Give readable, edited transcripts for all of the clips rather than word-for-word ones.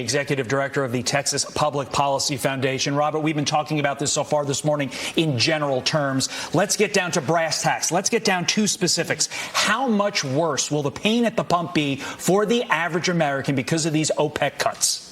Executive Director of the Texas Public Policy Foundation. Robert, we've been talking about this so far this morning in general terms. Let's get down to brass tacks. Let's get down to specifics. How much worse will the pain at the pump be for the average American because of these OPEC cuts?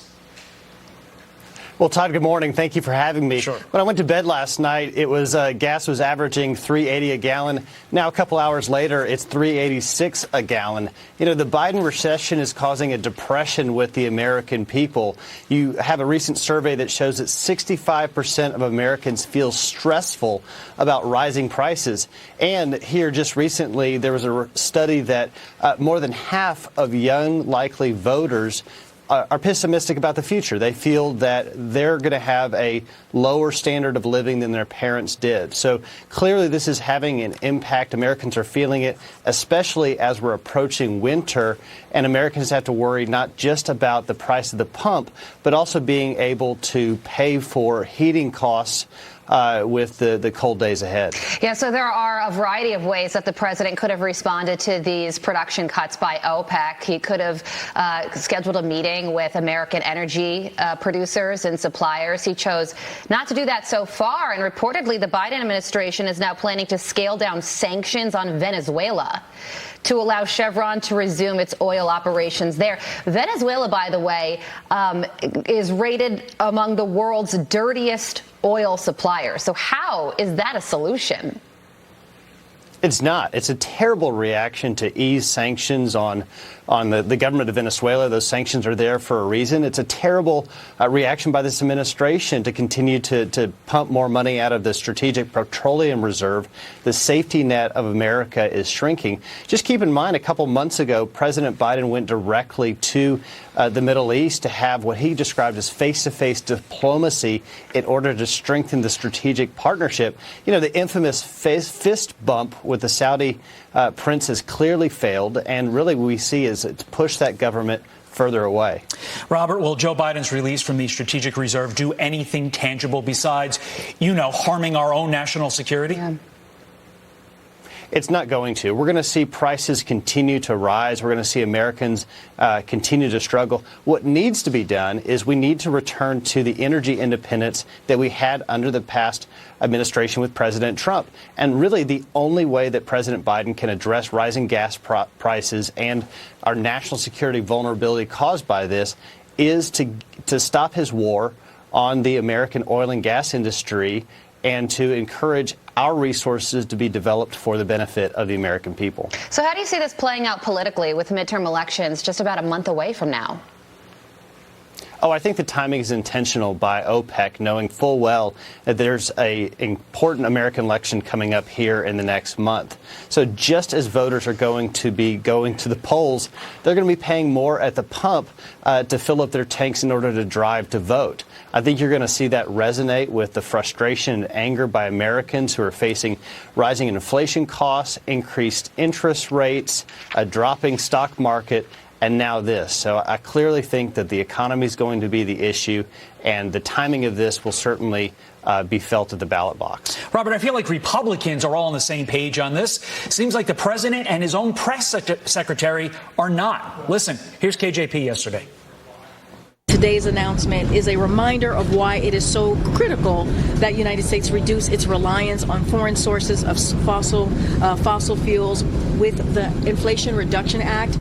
Well, Todd, good morning. Thank you for having me. Sure. When I went to bed last night, it was gas was averaging $3.80 a gallon. Now, a couple hours later, it's $3.86 a gallon. You know, the Biden recession is causing a depression with the American people. You have a recent survey that shows that 65% of Americans feel stressful about rising prices. And here just recently, there was a study that more than half of young likely voters are pessimistic about the future. They feel that they're going to have a lower standard of living than their parents did. So clearly this is having an impact. Americans are feeling it, especially as we're approaching winter. And Americans have to worry not just about the price of the pump, but also being able to pay for heating costs with the cold days ahead. Yeah, so there are a variety of ways that the president could have responded to these production cuts by OPEC. He could have scheduled a meeting with American energy producers and suppliers. He chose not to do that so far, and reportedly the Biden administration is now planning to scale down sanctions on Venezuela to allow Chevron to resume its oil operations there. Venezuela, by the way, is rated among the world's dirtiest oil suppliers. So how is that a solution? It's not. It's a terrible reaction to ease sanctions on the government of Venezuela. Those sanctions are there for a reason. It's a terrible reaction by this administration to continue to pump more money out of the Strategic Petroleum Reserve. The safety net of America is shrinking. Just keep in mind, a couple months ago, President Biden went directly to the Middle East to have what he described as face-to-face diplomacy in order to strengthen the strategic partnership. You know, the infamous fist bump with the Saudi prince has clearly failed, and really what we see is it's pushed that government further away. Robert, will Joe Biden's release from the strategic reserve do anything tangible besides, harming our own national security? Yeah. It's not going to. We're going to see prices continue to rise. We're going to see Americans continue to struggle. What needs to be done is we need to return to the energy independence that we had under the past administration with President Trump. And really the only way that President Biden can address rising gas prices and our national security vulnerability caused by this is to stop his war on the American oil and gas industry and to encourage our resources to be developed for the benefit of the American people. So how do you see this playing out politically with midterm elections just about a month away from now? Oh, I think the timing is intentional by OPEC, knowing full well that there's an important American election coming up here in the next month. So just as voters are going to be going to the polls, they're going to be paying more at the pump to fill up their tanks in order to drive to vote. I think you're going to see that resonate with the frustration and anger by Americans who are facing rising inflation costs, increased interest rates, a dropping stock market, and now this. So I clearly think that the economy is going to be the issue, and the timing of this will certainly be felt at the ballot box. Robert, I feel like Republicans are all on the same page on this. Seems like the president and his own press secretary are not. Listen, here's KJP yesterday. Today's announcement is a reminder of why it is so critical that the United States reduce its reliance on foreign sources of fossil fuels with the Inflation Reduction Act.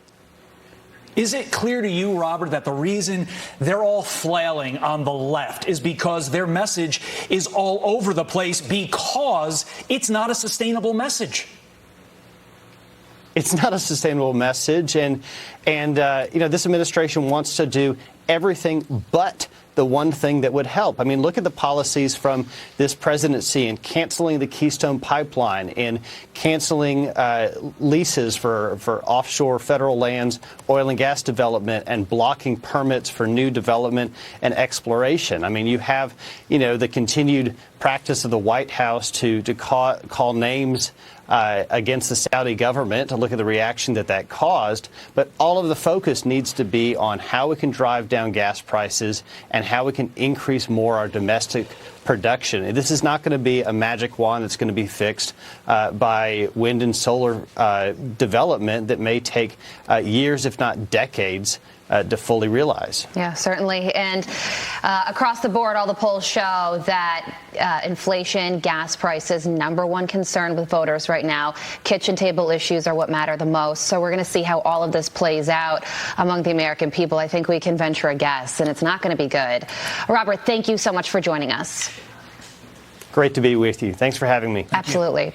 Is it clear to you, Robert, that the reason they're all flailing on the left is because their message is all over the place because it's not a sustainable message? It's not a sustainable message, and this administration wants to do everything but the one thing that would help. I mean, look at the policies from this presidency in canceling the Keystone Pipeline, in canceling leases for offshore federal lands, oil and gas development, and blocking permits for new development and exploration. I mean, you have, the continued practice of the White House to call names against the Saudi government, to look at the reaction that caused. But all of the focus needs to be on how we can drive down gas prices and how we can increase more our domestic production. This is not going to be a magic wand that's going to be fixed by wind and solar development that may take years, if not decades, to fully realize. Yeah, certainly. And across the board, all the polls show that inflation, gas prices, #1 concern with voters right now. Kitchen table issues are what matter the most. So we're going to see how all of this plays out among the American people. I think we can venture a guess, and it's not going to be good. Robert, thank you so much for joining us. Great to be with you. Thanks for having me. Absolutely.